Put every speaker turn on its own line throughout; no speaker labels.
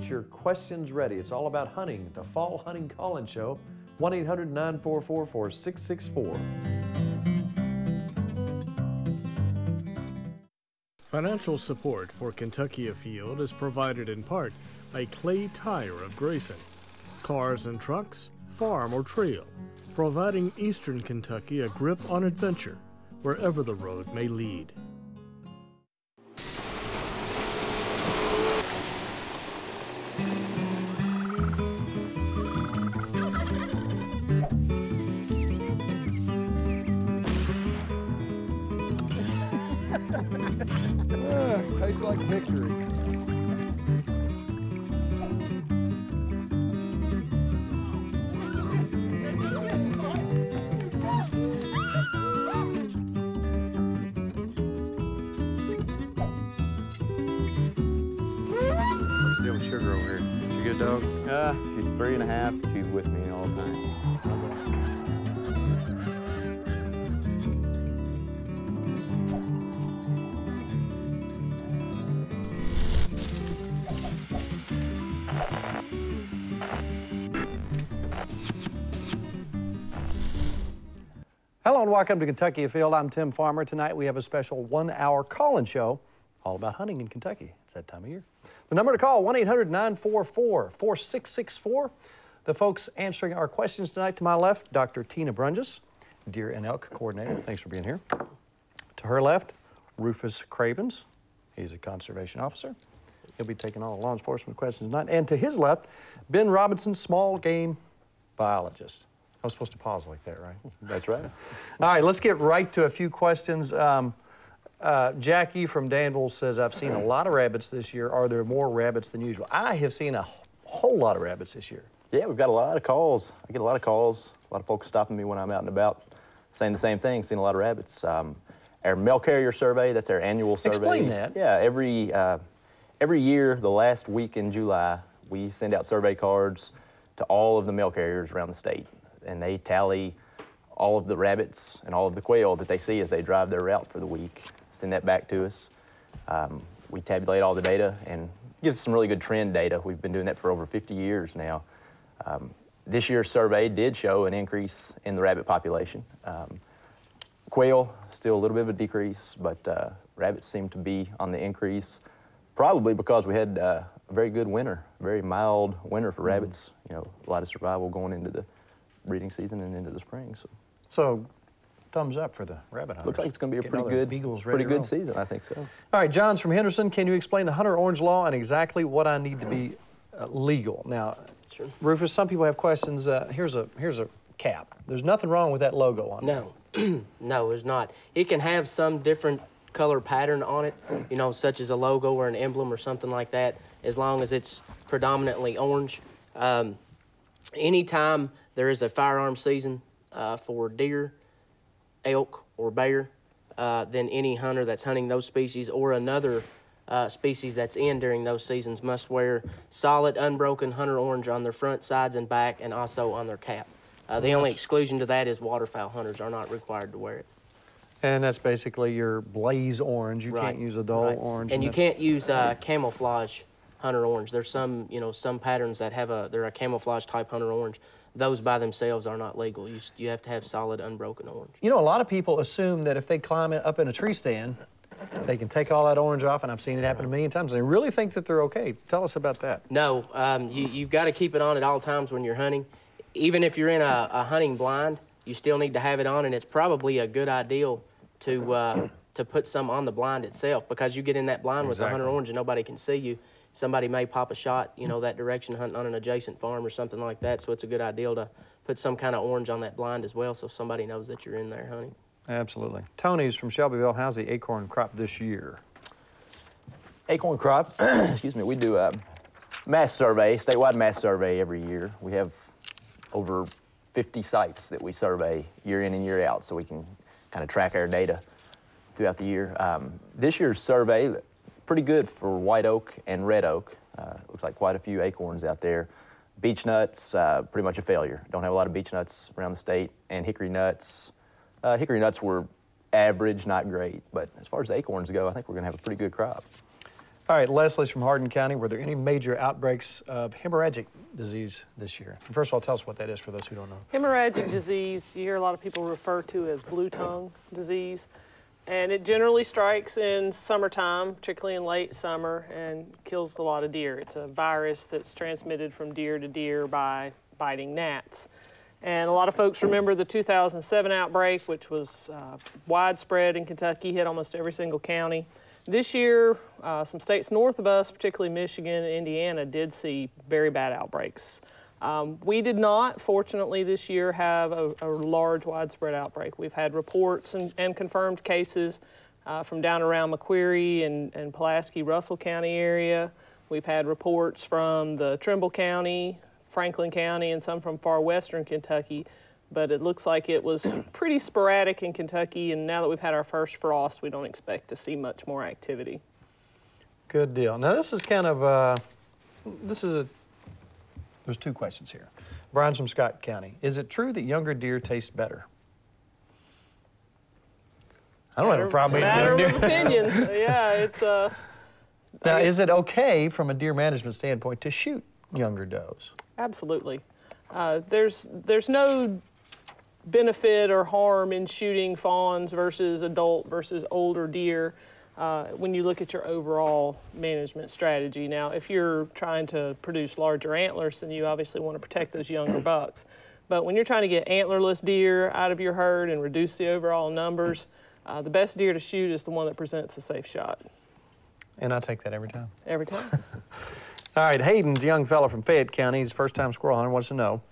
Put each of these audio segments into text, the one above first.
get your questions ready. It's all about hunting, the Fall Hunting Call-In Show, 1-800-944-4664.
Financial support for Kentucky Afield is provided in part by Clay Tire of Grayson. Cars and trucks, farm or trail, providing Eastern Kentucky a grip on adventure wherever the road may lead.
Tastes like victory.
Deal with Sugar over here. You good, dog?
She's 3.5. She's with me all the time.
Hello and welcome to Kentucky Afield. I'm Tim Farmer. Tonight we have a special 1-hour call-in show all about hunting in Kentucky. It's that time of year. The number to call, 1-800-944-4664. The folks answering our questions tonight, to my left, Dr. Tina Brunges, Deer and Elk Coordinator. Thanks for being here. To her left, Rufus Cravens. He's a conservation officer. He'll be taking all the law enforcement questions tonight. And to his left, Ben Robinson, small game biologist. I was supposed to pause like that, right?
That's right.
All right, let's get right to a few questions. Jackie from Danville says, I've seen a lot of rabbits this year. Are there more rabbits than usual? I have seen a whole lot of rabbits this year.
Yeah, we've got a lot of calls. I get a lot of calls. A lot of folks stopping me when I'm out and about saying the same thing, seeing a lot of rabbits. Our mail carrier survey, that's our annual survey.
Explain that.
Yeah, every year, the last week in July, we send out survey cards to all of the mail carriers around the state. And they tally all of the rabbits and all of the quail that they see as they drive their route for the week, send that back to us. We tabulate all the data and gives us some really good trend data. We've been doing that for over 50 years now. This year's survey did show an increase in the rabbit population. Quail, still a little bit of a decrease, but rabbits seem to be on the increase, probably because we had a very good winter, very mild winter for rabbits. You know, a lot of survival going into the breeding season and into the spring. So
thumbs up for the rabbit hunters.
Looks like it's going to be a
Getting
pretty good season, I think so.
All right, John's from Henderson. Can you explain the hunter orange law and exactly what I need to be legal? Now,
sure.
Rufus, some people have questions. Here's a cap. There's nothing wrong with that logo on it.
No, no, there's not. It can have some different color pattern on it, you know, such as a logo or an emblem or something like that, as long as it's predominantly orange. Anytime there is a firearm season for deer, elk, or bear, then any hunter that's hunting those species or another species that's in during those seasons must wear solid, unbroken hunter orange on their front, sides, and back, and also on their cap. The only exclusion to that is waterfowl hunters are not required to wear it.
And that's basically your blaze orange. You can't use a dull orange.
And you can't use camouflage hunter orange. There's some, you know, some patterns that have they're a camouflage type hunter orange. Those by themselves are not legal. You have to have solid, unbroken orange.
You know, a lot of people assume that if they climb up in a tree stand, they can take all that orange off, and I've seen it happen a million times. They really think that they're okay. Tell us about that.
No, you've got to keep it on at all times when you're hunting. Even if you're in a hunting blind, you still need to have it on, and it's probably a good idea to put some on the blind itself, because you get in that blind with the hunter orange and nobody can see you. Somebody may pop a shot, you know, that direction, hunting on an adjacent farm or something like that, so it's a good idea to put some kind of orange on that blind as well so somebody knows that you're in there hunting.
Absolutely. Tony's from Shelbyville. How's the acorn crop this year?
Acorn crop, excuse me, we do a mass survey, statewide mass survey every year. We have over 50 sites that we survey year in and year out, so we can kind of track our data throughout the year. This year's survey, pretty good for white oak and red oak. Looks like quite a few acorns out there. Beech nuts, pretty much a failure. Don't have a lot of beech nuts around the state. And hickory nuts were average, not great. But as far as the acorns go, I think we're going to have a pretty good crop.
All right, Leslie's from Hardin County. Were there any major outbreaks of hemorrhagic disease this year? And first of all, tell us what that is for those who don't know.
Hemorrhagic disease, you hear a lot of people refer to as blue tongue disease. And it generally strikes in summertime, particularly in late summer, and kills a lot of deer. It's a virus that's transmitted from deer to deer by biting gnats. And a lot of folks remember the 2007 outbreak, which was widespread in Kentucky, hit almost every single county. This year, some states north of us, particularly Michigan and Indiana, did see very bad outbreaks. We did not, fortunately, this year have a large widespread outbreak. We've had reports and confirmed cases from down around McQuarrie and Pulaski, Russell County area. We've had reports from the Trimble County, Franklin County, and some from far western Kentucky. But it looks like it was pretty sporadic in Kentucky, and now that we've had our first frost, we don't expect to see much more activity.
Good deal. Now this is kind of, there's two questions here. Brian's from Scott County. Is it true that younger deer taste better? I don't have a problem eating
Matter
younger
of
deer.
opinion. Yeah, it's
Now, is it okay from a deer management standpoint to shoot younger does?
absolutely. There's no benefit or harm in shooting fawns versus adult versus older deer when you look at your overall management strategy. Now, if you're trying to produce larger antlers, then you obviously want to protect those younger bucks. But when you're trying to get antlerless deer out of your herd and reduce the overall numbers, the best deer to shoot is the one that presents a safe shot.
And I take that every time.
Every time.
All right, Hayden's a young fellow from Fayette County. He's a first-time squirrel hunter, wants to know,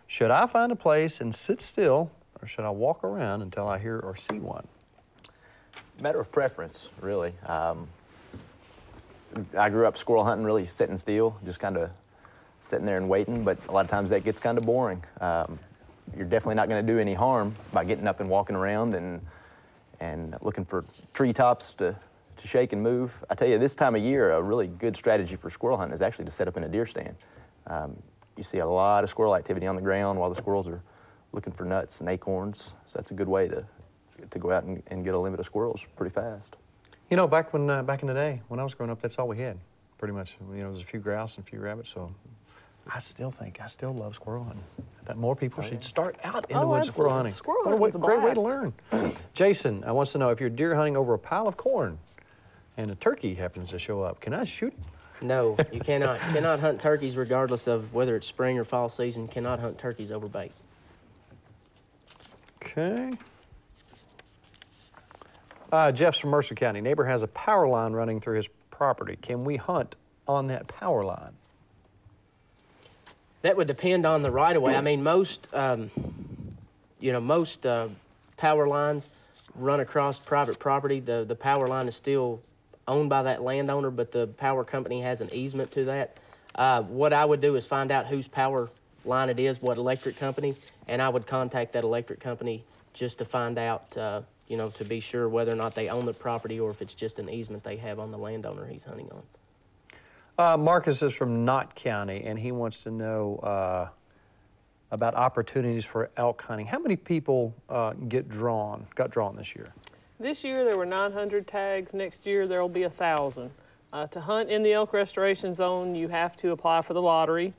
should I find a place and sit still, or should I walk around until I hear or see one?
Matter of preference, really. I grew up squirrel hunting, really sitting still, just kind of sitting there and waiting, but a lot of times that gets kind of boring. You're definitely not going to do any harm by getting up and walking around and looking for treetops to shake and move. I tell you, this time of year, a really good strategy for squirrel hunting is actually to set up in a deer stand. You see a lot of squirrel activity on the ground while the squirrels are looking for nuts and acorns, so that's a good way to go out and get a limit of squirrels pretty fast.
You know, back in the day, when I was growing up, that's all we had, pretty much. You know, there's a few grouse and a few rabbits, so I still love squirrel hunting. That more people should start out in the woods squirrel hunting.
Squirrel
What a
hunting's a
great way to
blast.
learn. Jason wants to know, if you're deer hunting over a pile of corn and a turkey happens to show up, can I shoot him?
No, you cannot. Cannot hunt turkeys regardless of whether it's spring or fall season. Cannot hunt turkeys over bait.
Okay. Jeff's from Mercer County. Neighbor has a power line running through his property. Can we hunt on that power line?
That would depend on the right-of-way. I mean, most power lines run across private property. The power line is still owned by that landowner, but the power company has an easement to that. What I would do is find out whose power line it is, what electric company, and I would contact that electric company just to find out, to be sure whether or not they own the property or if it's just an easement they have on the landowner he's hunting on.
Marcus is from Knott County, and he wants to know about opportunities for elk hunting. How many people got drawn this year?
This year there were 900 tags. Next year there will be 1,000. To hunt in the elk restoration zone, you have to apply for the lottery,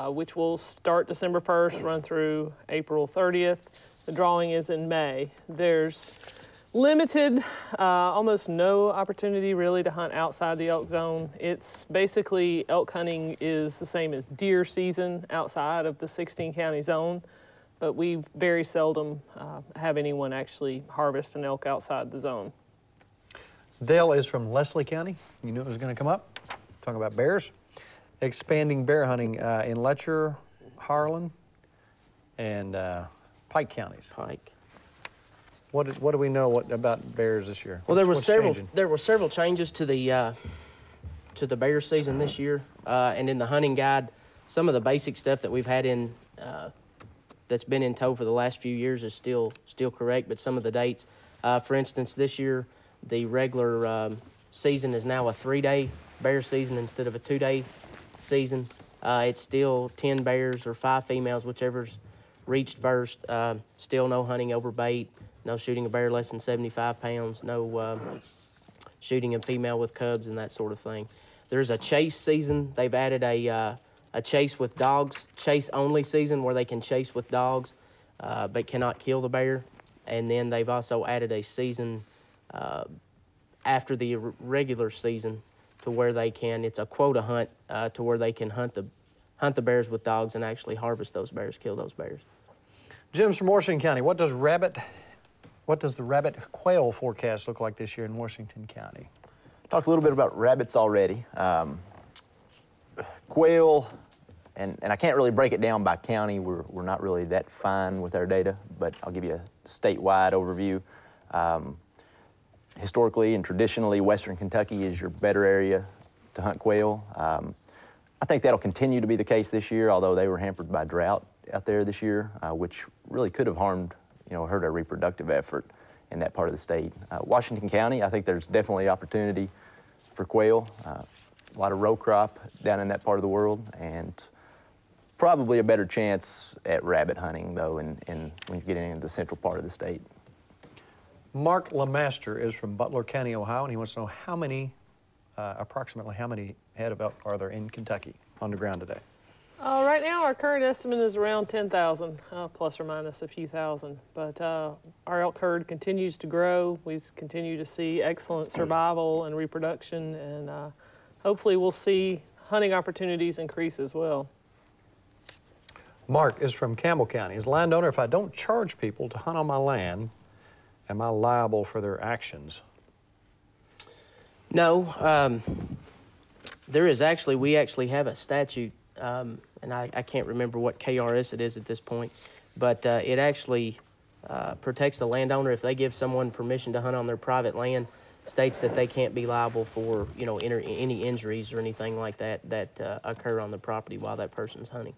which will start December 1st, run through April 30th. The drawing is in May. There's limited, almost no opportunity really to hunt outside the elk zone. It's basically, elk hunting is the same as deer season outside of the 16 county zone, but we very seldom have anyone actually harvest an elk outside the zone.
Dale is from Leslie County. You knew it was going to come up. Talking about bears. Expanding bear hunting in Letcher, Harlan, and Pike counties.
Pike.
What do we know about bears this year?
Well, there were
What's
several changes to the bear season this year, and in the hunting guide, some of the basic stuff that we've had in that's been in tow for the last few years is still correct, but some of the dates, for instance, this year the regular season is now a 3-day bear season instead of a 2-day season. It's still 10 bears or 5 females, whichever's reached first. Still no hunting over bait. No shooting a bear less than 75 pounds, no shooting a female with cubs and that sort of thing. There's a chase season. They've added a chase with dogs, chase-only season where they can chase with dogs but cannot kill the bear. And then they've also added a season after the regular season to where they can, it's a quota hunt to where they can hunt the bears with dogs and actually harvest those bears, kill those bears.
Jim's from Washington County. What does the rabbit quail forecast look like this year in Washington County?
Talked a little bit about rabbits already. Quail, and I can't really break it down by county. We're not really that fine with our data, but I'll give you a statewide overview. Historically and traditionally, Western Kentucky is your better area to hunt quail. I think that'll continue to be the case this year, although they were hampered by drought out there this year, which really could have harmed, hurt our reproductive effort in that part of the state. Washington County, I think there's definitely opportunity for quail. A lot of row crop down in that part of the world, and probably a better chance at rabbit hunting, though, when you get into the central part of the state.
Mark Lemaster is from Butler County, Ohio, and he wants to know approximately how many head of elk are there in Kentucky on the ground today?
Right now, our current estimate is around 10,000, plus or minus a few thousand. But our elk herd continues to grow. We continue to see excellent survival and reproduction, and hopefully we'll see hunting opportunities increase as well.
Mark is from Campbell County. As a landowner, if I don't charge people to hunt on my land, am I liable for their actions?
No. We actually have a statute, and I can't remember what KRS it is at this point, but it actually protects the landowner. If they give someone permission to hunt on their private land, states that they can't be liable for, any injuries or anything like that occur on the property while that person's hunting.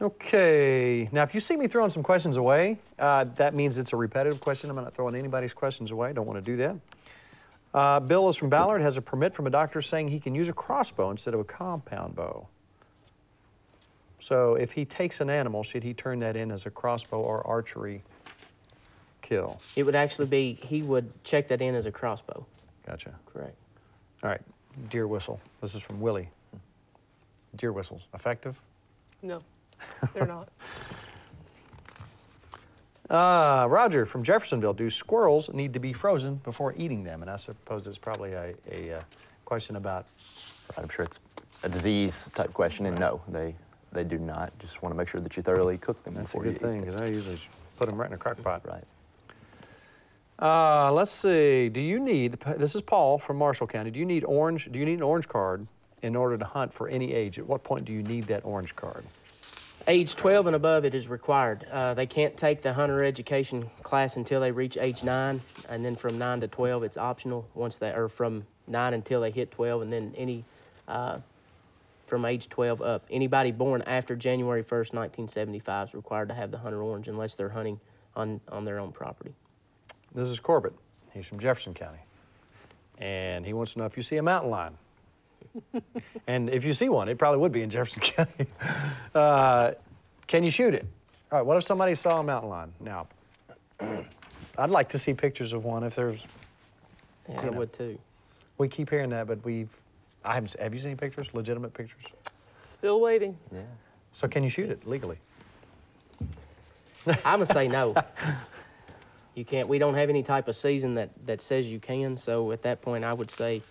Okay, now if you see me throwing some questions away, that means it's a repetitive question. I'm not throwing anybody's questions away. Don't want to do that. Bill is from Ballard, has a permit from a doctor saying he can use a crossbow instead of a compound bow. So if he takes an animal, should he turn that in as a crossbow or archery kill?
It would actually be, he would check that in as a crossbow.
Gotcha.
Correct.
All right, deer whistle. This is from Willie. Deer whistles, effective?
No, they're not.
Roger from Jeffersonville, do squirrels need to be frozen before eating them? And I suppose it's probably a question about...
I'm sure it's a disease type question, and no, they do not. Just want to make sure that you thoroughly cook them before you eat them.
That's a good thing, because I usually put them right in a crock pot.
Right.
Let's see, this is Paul from Marshall County, do you need an orange card in order to hunt for any age? At what point do you need that orange card?
Age 12 and above, it is required. They can't take the hunter education class until they reach age 9, and then from 9 to 12, it's optional. Or from 9 until they hit 12, and then from age 12 up. Anybody born after January 1st, 1975 is required to have the hunter orange unless they're hunting on their own property.
This is Corbett. He's from Jefferson County, and he wants to know if you see a mountain lion. And if you see one, it probably would be in Jefferson County. Can you shoot it? All right, what if somebody saw a mountain lion? Now, I'd like to see pictures of one if there's...
Yeah, I would too. We
keep hearing that, but have you seen pictures, legitimate pictures?
Still waiting.
Yeah.
So can you shoot it legally?
I'm gonna say no. You can't. We don't have any type of season that says you can, so at that point I would say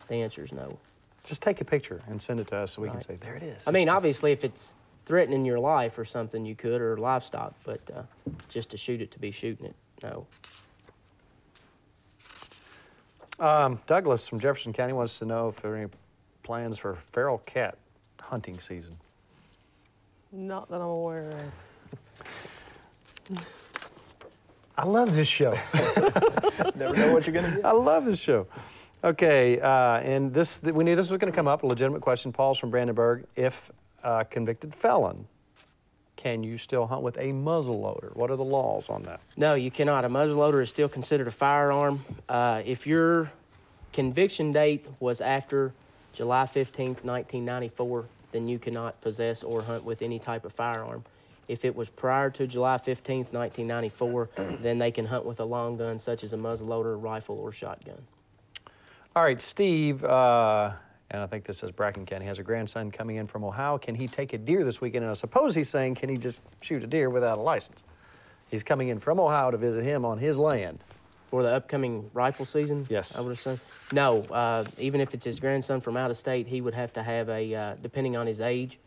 the answer is no.
Just take a picture and send it to us so we can say, there it is.
I mean, obviously, if it's threatening your life or something, you could, or livestock, but just to shoot it to be shooting it, no.
Douglas from Jefferson County wants to know if there are any plans for feral cat hunting season.
Not that I'm aware of.
I love this show.
Never know what you're going to get.
I love this show. Okay, and we knew this was going to come up, a legitimate question. Paul's from Brandenburg. If a convicted felon, can you still hunt with a muzzle loader? What are the laws on that?
No, you cannot. A muzzle loader is still considered a firearm. If your conviction date was after July 15th, 1994, then you cannot possess or hunt with any type of firearm. If it was prior to July 15th, 1994, then they can hunt with a long gun such as a muzzleloader, rifle, or shotgun.
All right, Steve, and I think this says Bracken County, has a grandson coming in from Ohio. Can he take a deer this weekend? And I suppose he's saying, can he just shoot a deer without a license? He's coming in from Ohio to visit him on his land.
For the upcoming rifle season?
Yes.
I would assume. No, even if it's his grandson from out of state, he would have to have a, depending on his age,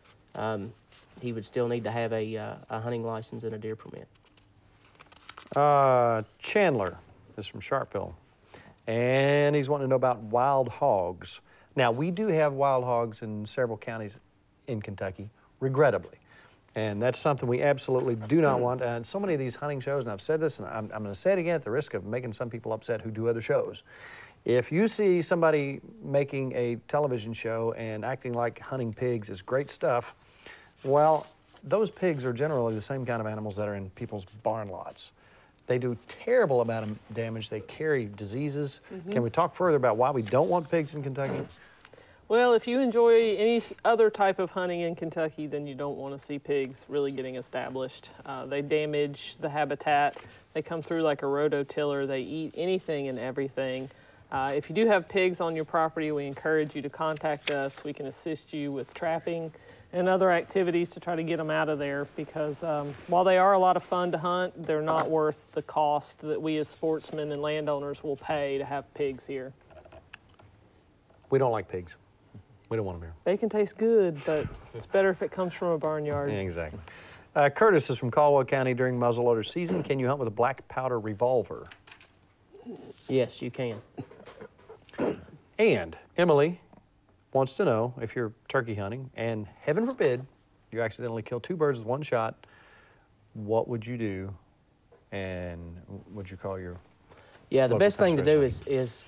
he would still need to have a hunting license and a deer permit.
Chandler is from Sharpeville, and he's wanting to know about wild hogs. Now, we do have wild hogs in several counties in Kentucky, regrettably. And that's something we absolutely do not want. And so many of these hunting shows, and I've said this, and I'm going to say it again at the risk of making some people upset who do other shows. If you see somebody making a television show and acting like hunting pigs is great stuff, well, those pigs are generally the same kind of animals that are in people's barn lots. They do terrible amount of damage. They carry diseases. Can we talk further about why we don't want pigs in Kentucky?
Well, if you enjoy any other type of hunting in Kentucky, then you don't want to see pigs really getting established. They damage the habitat. They come through like a rototiller. They eat anything and everything. If you do have pigs on your property, we encourage you to contact us. We can assist you with trapping and other activities to try to get them out of there, because while they are a lot of fun to hunt, they're not worth the cost that we as sportsmen and landowners will pay to have pigs here.
We don't like pigs. We don't want them here.
They can taste good, but it's better if it comes from a barnyard.
Yeah, exactly. Curtis is from Caldwell County. During muzzleloader season, can you hunt with a black powder revolver?
Yes, you can.
And Emily wants to know if you're turkey hunting, and heaven forbid you accidentally kill two birds with one shot, what would you do, and would you call your
Yeah, the
local
best thing to do
conservation
is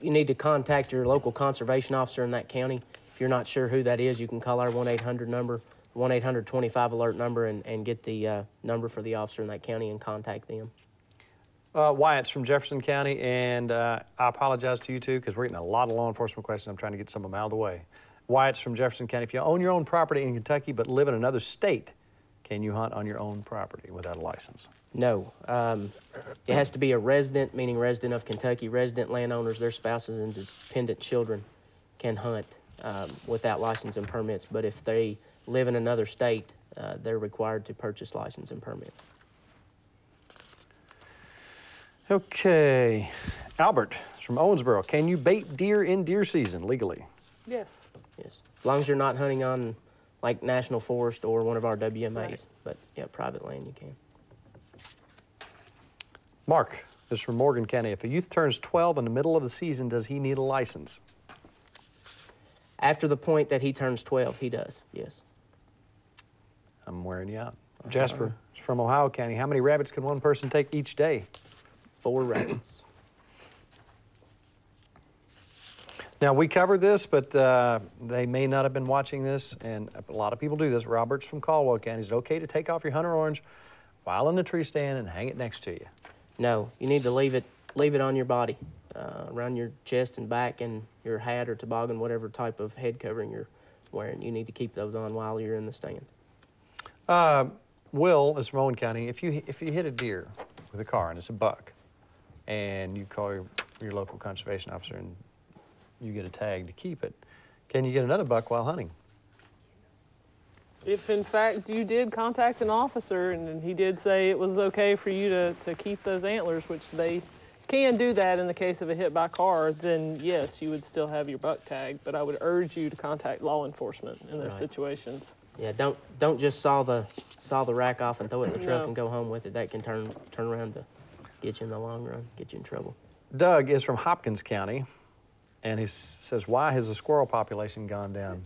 you need to contact your local conservation officer in that county. If you're not sure who that is, you can call our 1-800 number, 1-800-25-ALERT number, and get the number for the officer in that county and contact them.
Wyatt's from Jefferson County, and I apologize to you too, because we're getting a lot of law enforcement questions. I'm trying to get some of them out of the way. Wyatt's from Jefferson County. If you own your own property in Kentucky but live in another state, can you hunt on your own property without a license?
No. It has to be a resident, meaning resident of Kentucky. Resident landowners, their spouses, and dependent children can hunt without license and permits. But if they live in another state, they're required to purchase license and permits.
Okay. Albert is from Owensboro. Can you bait deer in deer season legally?
Yes.
Yes. As long as you're not hunting on like National Forest or one of our WMAs.
Right.
But yeah, private land you can.
Mark is from Morgan County. If a youth turns 12 in the middle of the season, does he need a license?
After the point that he turns 12, he does, yes.
I'm wearing you out. Jasper is from Ohio County. How many rabbits can one person take each day?
4 rabbits.
Now, we covered this, but they may not have been watching this, and a lot of people do this. Robert's from Caldwell County. Is it okay to take off your hunter orange while in the tree stand and hang it next to you?
No, you need to leave it on your body, around your chest and back, and your hat or toboggan, whatever type of head covering you're wearing. You need to keep those on while you're in the stand.
Will is from Owen County. If you hit a deer with a car and it's a buck, and you call your local conservation officer and you get a tag to keep it, can you get another buck while hunting?
If in fact you did contact an officer and he did say it was okay for you to keep those antlers, which they can do that in the case of a hit by car, then yes, you would still have your buck tag. But I would urge you to contact law enforcement in those situations.
Yeah, don't just saw the rack off and throw it in the truck
No.
and go home with it. That can turn around to get you in the long run, get you in trouble.
Doug is from Hopkins County, and he says, why has the squirrel population gone down?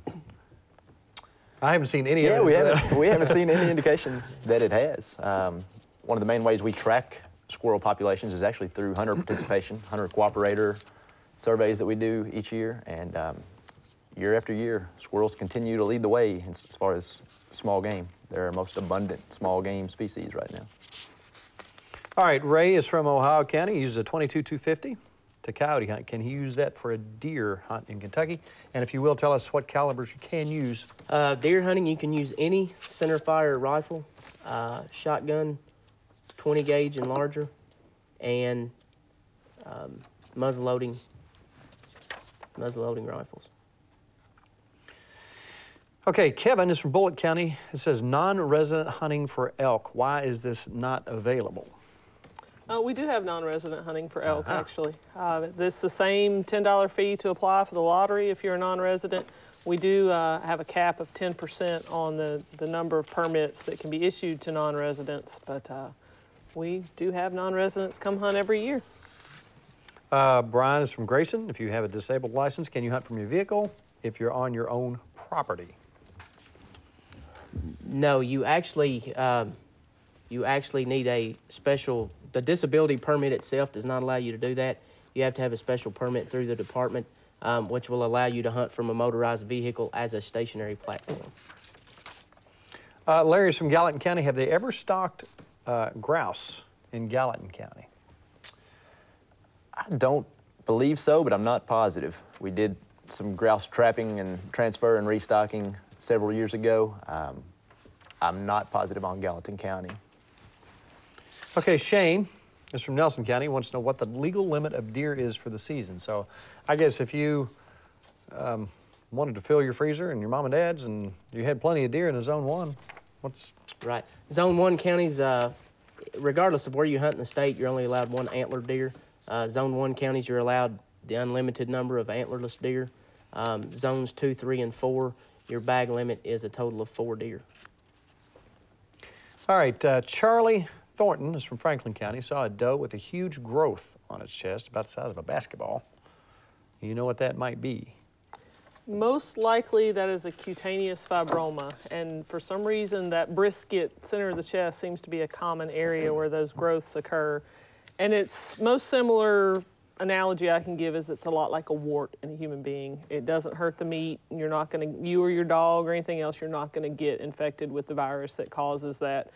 I haven't seen any
Yeah,
evidence
we haven't seen any indication that it has. One of the main ways we track squirrel populations is actually through hunter participation, hunter cooperator surveys that we do each year, and year after year, squirrels continue to lead the way as far as small game. They're our most abundant small game species right now.
All right, Ray is from Ohio County. He uses a 22-250 to coyote hunt. Can he use that for a deer hunt in Kentucky? And if you will, tell us what calibers you can use.
Deer hunting, you can use any center fire rifle, shotgun, 20 gauge and larger, and muzzle loading rifles.
Okay, Kevin is from Bullitt County. It says non-resident hunting for elk. Why is this not available?
We do have non-resident hunting for elk, actually. This is the same $10 fee to apply for the lottery if you're a non-resident. We do have a cap of 10% on the number of permits that can be issued to non-residents, but we do have non-residents come hunt every year.
Brian is from Grayson. If you have a disabled license, can you hunt from your vehicle if you're on your own property?
No, you actually need a special. The disability permit itself does not allow you to do that. You have to have a special permit through the department, which will allow you to hunt from a motorized vehicle as a stationary platform.
Larry's from Gallatin County. Have they ever stalked grouse in Gallatin County?
I don't believe so, but I'm not positive. We did some grouse trapping and transfer and restocking several years ago. I'm not positive on Gallatin County.
Okay, Shane is from Nelson County. He wants to know what the legal limit of deer is for the season. So I guess if you wanted to fill your freezer and your mom and dad's and you had plenty of deer in a Zone 1, what's...
Right. Zone 1 counties, regardless of where you hunt in the state, you're only allowed one antlered deer. Zone 1 counties, you're allowed the unlimited number of antlerless deer. Zones 2, 3, and 4, your bag limit is a total of 4 deer.
All right, Charlie Thornton is from Franklin County. Saw a doe with a huge growth on its chest, about the size of a basketball. You know what that might be?
Most likely that is a cutaneous fibroma, and for some reason that brisket center of the chest seems to be a common area where those growths occur. And it's most similar analogy I can give is it's a lot like a wart in a human being. It doesn't hurt the meat, and you're not going to, you or your dog or anything else, you're not going to get infected with the virus that causes that.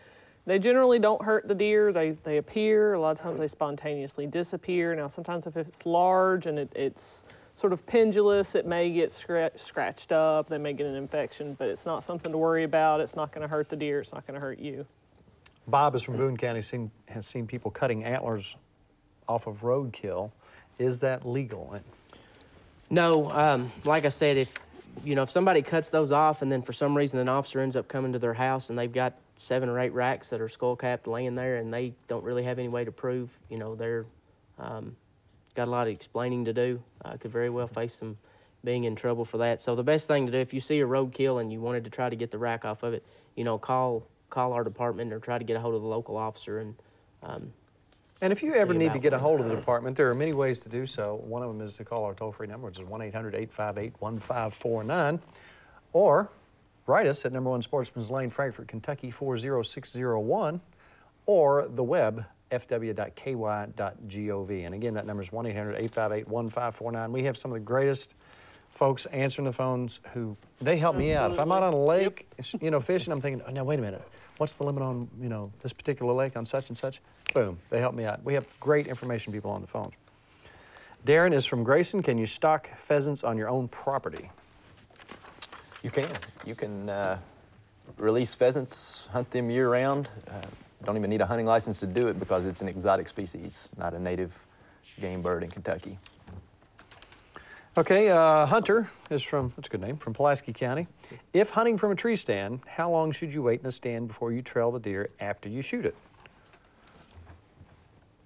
They generally don't hurt the deer. They appear. A lot of times they spontaneously disappear. Now, sometimes if it's large and it's sort of pendulous, it may get scratched up. They may get an infection, but it's not something to worry about. It's not going to hurt the deer. It's not going to hurt you.
Bob is from Boone County, has seen people cutting antlers off of roadkill. Is that legal?
No, like I said, if somebody cuts those off and then for some reason an officer ends up coming to their house and they've got 7 or 8 racks that are skull-capped laying there and they don't really have any way to prove, they're got a lot of explaining to do, could very well face them being in trouble for that. So the best thing to do, if you see a roadkill and you wanted to try to get the rack off of it, call our department or try to get a hold of the local officer. And
if you ever need to get a hold of the department, there are many ways to do so. One of them is to call our toll-free number, which is 1-800-858-1549, or write us at #1 Sportsman's Lane, Frankfort, Kentucky 40601, or the web, fw.ky.gov. And again, that number is 1-800-858-1549. We have some of the greatest folks answering the phones who, they help me out. If I'm out on a lake, fishing, I'm thinking, oh, now, wait a minute. What's the limit on, this particular lake on such and such? Boom, they help me out. We have great information people on the phones. Darren is from Grayson. Can you stock pheasants on your own property?
You can. You can release pheasants, hunt them year-round. Don't even need a hunting license to do it because it's an exotic species, not a native game bird in Kentucky.
Okay, Hunter is from, that's a good name, from Pulaski County. If hunting from a tree stand, how long should you wait in a stand before you trail the deer after you shoot it?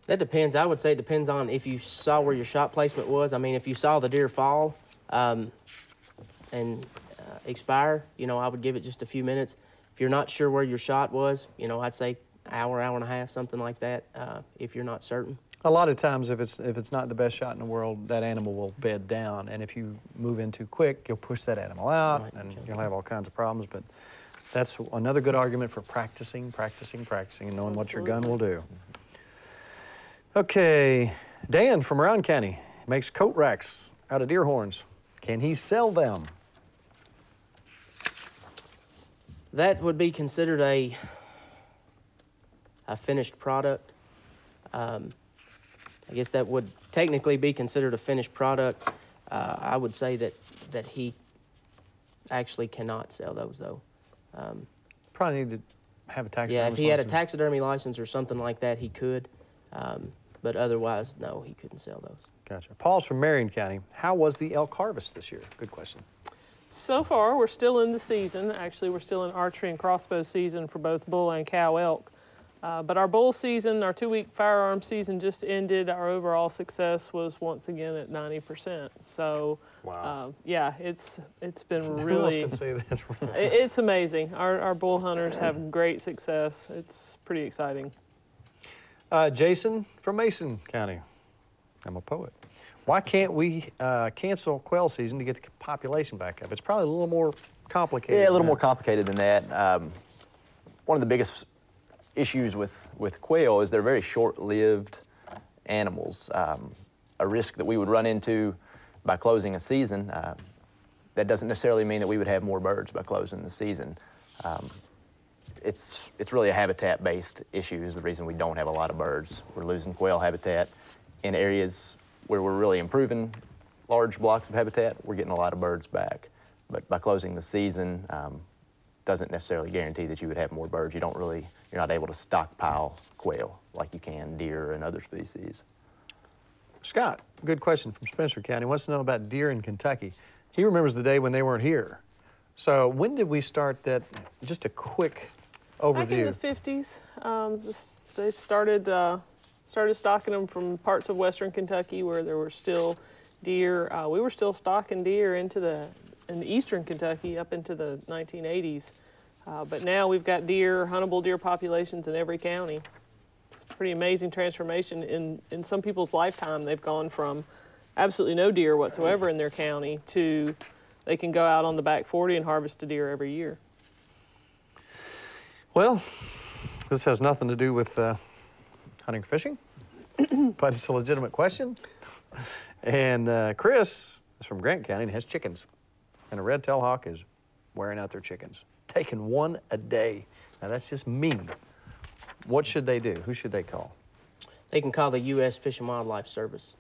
that depends. I would say it depends on if you saw where your shot placement was. I mean, if you saw the deer fall and expire, I would give it just a few minutes. If you're not sure where your shot was, I'd say hour and a half, something like that, if you're not certain.
A lot of times, if it's not the best shot in the world, that animal will bed down, and if you move in too quick, you'll push that animal out,
Right.
and you'll have all kinds of problems. But that's another good argument for practicing, and knowing what your gun will do. Okay, Dan from Round County makes coat racks out of deer horns. Can he sell them?
That would be considered a finished product. I guess that would technically be considered a finished product, I would say that he actually cannot sell those, though.
Probably need to have a taxidermy
Yeah, if he had a
license.
taxidermy license or something like that, he could. But otherwise, no, he couldn't sell those.
Gotcha. Paul's from Marion County. How was the elk harvest this year? Good question.
So far, we're still in the season. Actually, we're still in archery and crossbow season for both bull and cow elk. But our bull season, our 2-week firearm season just ended. Our overall success was once again at 90%. So,
Wow.
yeah, it's been
Who else
really,
can say that?
it's amazing. Our bull hunters have great success. It's pretty exciting.
Jason from Mason County. I'm a poet. Why can't we cancel quail season to get the population back up? It's probably a little more complicated.
Yeah, a little
than
more
that.
complicated than that. One of the biggest issues with quail is they're very short-lived animals. A risk that we would run into by closing a season, that doesn't necessarily mean that we would have more birds by closing the season. It's really a habitat-based issue is the reason we don't have a lot of birds. We're losing quail habitat in areas where we're really improving large blocks of habitat. We're getting a lot of birds back. But by closing the season, doesn't necessarily guarantee that you would have more birds. You're not able to stockpile quail like you can deer and other species.
Scott, good question from Spencer County. Wants to know about deer in Kentucky. He remembers the day when they weren't here. So when did we start that? Just a quick overview.
Back in the 50s, they started stocking them from parts of western Kentucky where there were still deer. We were still stocking deer in eastern Kentucky up into the 1980s. But now we've got huntable deer populations in every county. It's a pretty amazing transformation. In some people's lifetime, they've gone from absolutely no deer whatsoever in their county to they can go out on the back 40 and harvest a deer every year.
Well, this has nothing to do with hunting or fishing, but it's a legitimate question. And Chris is from Grant County and has chickens. And a red-tailed hawk is wearing out their chickens, taking one a day. Now, that's just mean. What should they do? Who should they call?
They can call the U.S. Fish and Wildlife Service.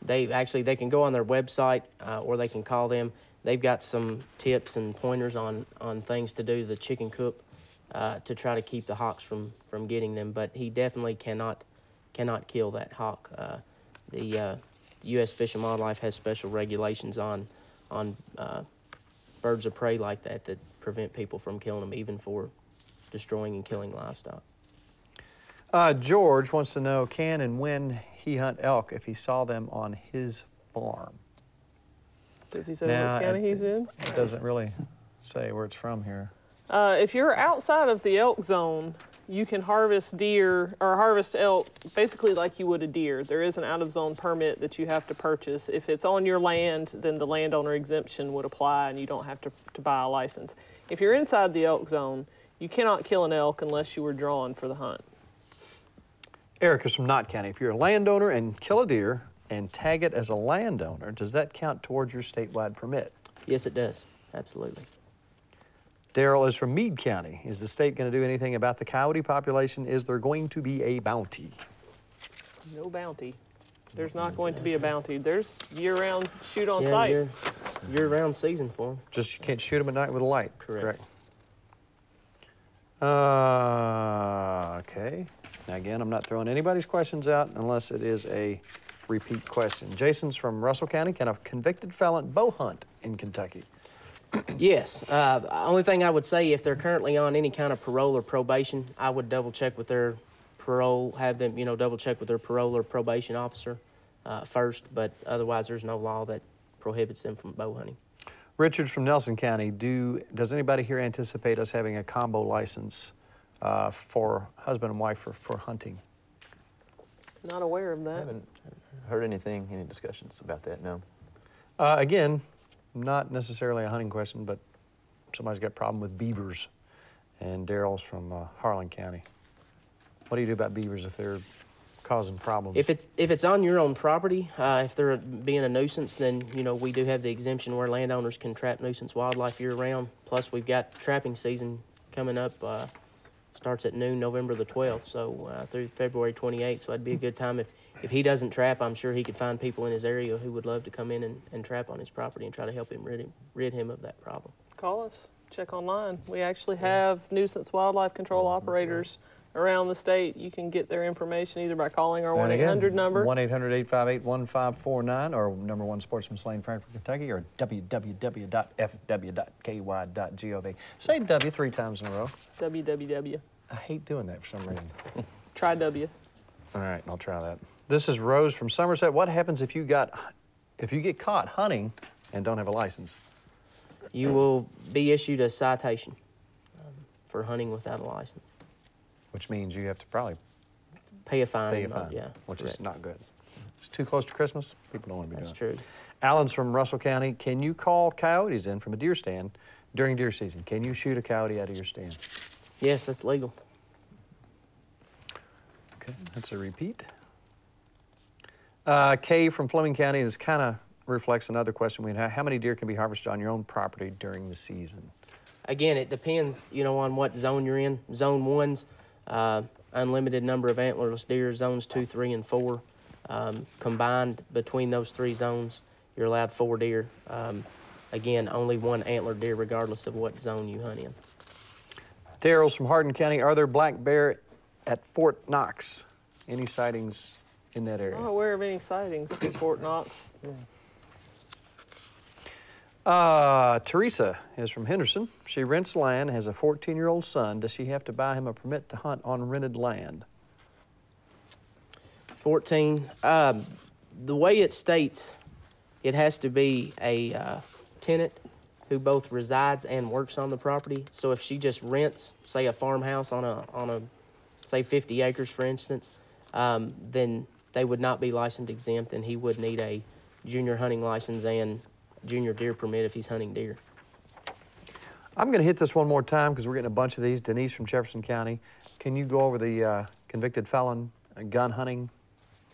They can go on their website or they can call them. They've got some tips and pointers on things to do to the chicken coop to try to keep the hawks from getting them. But he definitely cannot kill that hawk. The U.S. Fish and Wildlife has special regulations on birds of prey like that prevent people from killing them, even for destroying and killing livestock.
George wants to know, can and when he hunt elk if he saw them on his farm?
Does he say
Now,
what county he's in?
It doesn't really say where it's from here.
If you're outside of the elk zone, you can harvest deer or harvest elk basically like you would a deer. There is an out-of-zone permit that you have to purchase. If it's on your land, then the landowner exemption would apply and you don't have to buy a license. If you're inside the elk zone, you cannot kill an elk unless you were drawn for the hunt.
Eric is from Knott County. If you're a landowner and kill a deer and tag it as a landowner, does that count towards your statewide permit?
Yes, it does. Absolutely.
Daryl is from Meade County. Is the state going to do anything about the coyote population? Is there going to be a bounty?
No bounty. There's not going to be a bounty. There's year-round shoot on site.
Year-round season for them.
Just you can't shoot them at night with a light.
Correct.
Okay. Now again, I'm not throwing anybody's questions out unless it is a repeat question. Jason's from Russell County. Can a convicted felon bow hunt in Kentucky?
Yes. Only thing I would say, if they're currently on any kind of parole or probation, I would double check with their parole, have them, double check with their parole or probation officer first. But otherwise, there's no law that prohibits them from bow hunting.
Richard's from Nelson County. Does anybody here anticipate us having a combo license for husband and wife for hunting?
Not aware of
I
that.
haven't heard any discussions about that, no.
Again, not necessarily a hunting question, but somebody's got a problem with beavers. And Daryl's from Harlan County. What do you do about beavers if they're causing problems?
If it's on your own property, if they're being a nuisance, then we do have the exemption where landowners can trap nuisance wildlife year-round. Plus, we've got trapping season coming up starts at noon November the 12th, so through February 28th. So it'd be a good time if he doesn't trap. I'm sure he could find people in his area who would love to come in and trap on his property and try to help him rid him of that problem.
Call us. Check online. We actually have nuisance wildlife control operators around the state. You can get their information either by calling our 1-800 number.
1-800-858-1549 or number 1 Sportsman's Lane, Frankfort, Kentucky, or www.fw.ky.gov. Say W 3 times in a row.
www.
I hate doing that for some reason.
Try W.
All right, I'll try that. This is Rose from Somerset. What happens if you get caught hunting and don't have a license?
You will be issued a citation for hunting without a license.
Which means you have to probably
Pay a fine.
pay a fine,
Yeah,
which
correct.
is not good. It's too close to Christmas. People don't want to be
That's
doing it.
true.
Alan's from Russell County. Can you call coyotes in from a deer stand during deer season? Can you shoot a coyote out of your stand?
Yes, that's legal.
Okay, that's a repeat. Kay from Fleming County, this kind of reflects another question we had. How many deer can be harvested on your own property during the season?
Again, it depends, on what zone you're in. Zone 1's unlimited number of antlerless deer. Zones 2, 3, and 4. Combined between those 3 zones, you're allowed 4 deer. Again, only 1 antlered deer regardless of what zone you hunt in.
Daryl's from Hardin County. Are there black bear at Fort Knox? Any sightings in that area?
I'm not aware of any sightings from Fort Knox.
Teresa is from Henderson. She rents land, has a 14-year-old son. Does she have to buy him a permit to hunt on rented land?
14, the way it states, it has to be a tenant who both resides and works on the property. So if she just rents, say, a farmhouse on a say 50 acres, for instance, then they would not be licensed exempt, and he would need a junior hunting license and junior deer permit if he's hunting deer.
I'm going to hit this one more time because we're getting a bunch of these. Denise from Jefferson County. Can you go over the convicted felon gun hunting?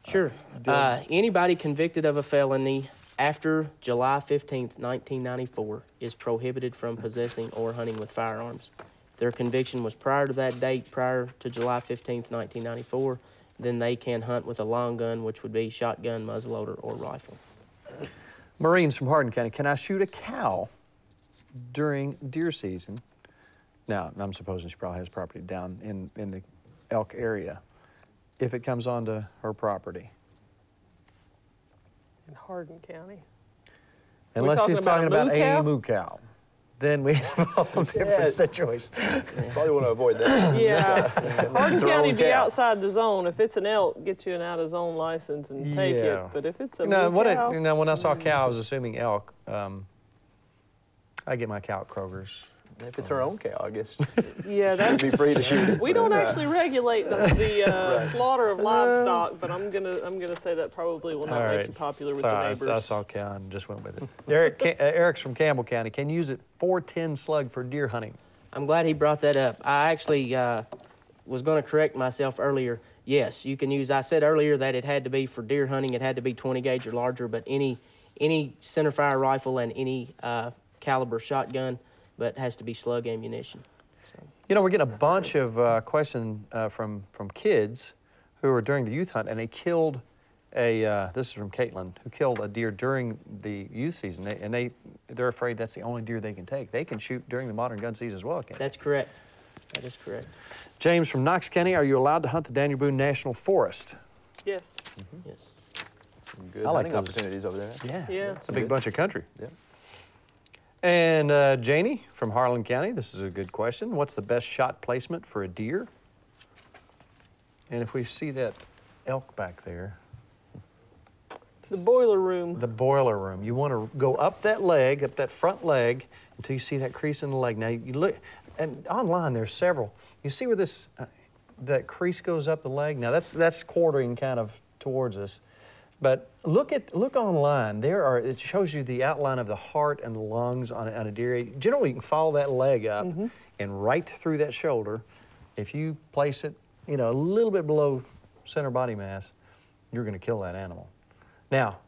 Sure. Anybody convicted of a felony after July 15th, 1994 is prohibited from possessing or hunting with firearms. If their conviction was prior to that date, prior to July 15th, 1994, then they can hunt with a long gun, which would be shotgun, muzzleloader, or rifle.
Marines from Hardin County. Can I shoot a cow during deer season? Now, I'm supposing she probably has property down in the elk area. If it comes onto her property.
In Hardin County.
Unless she's talking about
cow?
a moo cow. Then we have a whole different situation.
Probably want to avoid that.
Yeah. Hardin
Throw
County
a
be
cow.
outside the zone. If it's an elk, get you an out of zone license and take it.
Yeah.
But if it's a
No,
moo cow,
when I saw cow, I was assuming elk. I get my cow at Kroger's.
If it's her own cow, I guess
yeah, that
she'd be free to shoot it.
we don't actually regulate the slaughter of livestock, but I'm gonna say that probably will not
All
make
right.
you popular with
Sorry,
the neighbors.
I saw cow and just went with it. Eric's from Campbell County. Can you use it 410 slug for deer hunting?
I'm glad he brought that up. I actually was going to correct myself earlier. Yes, you can use, I said earlier that it had to be for deer hunting, it had to be 20 gauge or larger, but any centerfire rifle and any caliber shotgun, but has to be slug ammunition. So.
We're getting a bunch of questions from kids who were during the youth hunt, and they killed this is from Caitlin, who killed a deer during the youth season, they're afraid that's the only deer they can take. They can shoot during the modern gun season as well, can't they?
That's correct. That is correct.
James from Knox County, are you allowed to hunt the Daniel Boone National Forest?
Yes.
Yes.
Some good
I like
hunting
those.
opportunities over there.
Yeah.
It's a big bunch of country.
Yeah.
And Janie from Harlan County, this is a good question. What's the best shot placement for a deer? And if we see that elk back there,
The boiler room.
the boiler room, you want to go up that leg, up that front leg, until you see that crease in the leg. Now, you look, and online there's several. You see where this, that crease goes up the leg? Now, that's quartering kind of towards us. But look online. It shows you the outline of the heart and the lungs on a deer. Generally, you can follow that leg up and right through that shoulder. If you place it, a little bit below center body mass, you're going to kill that animal. Now,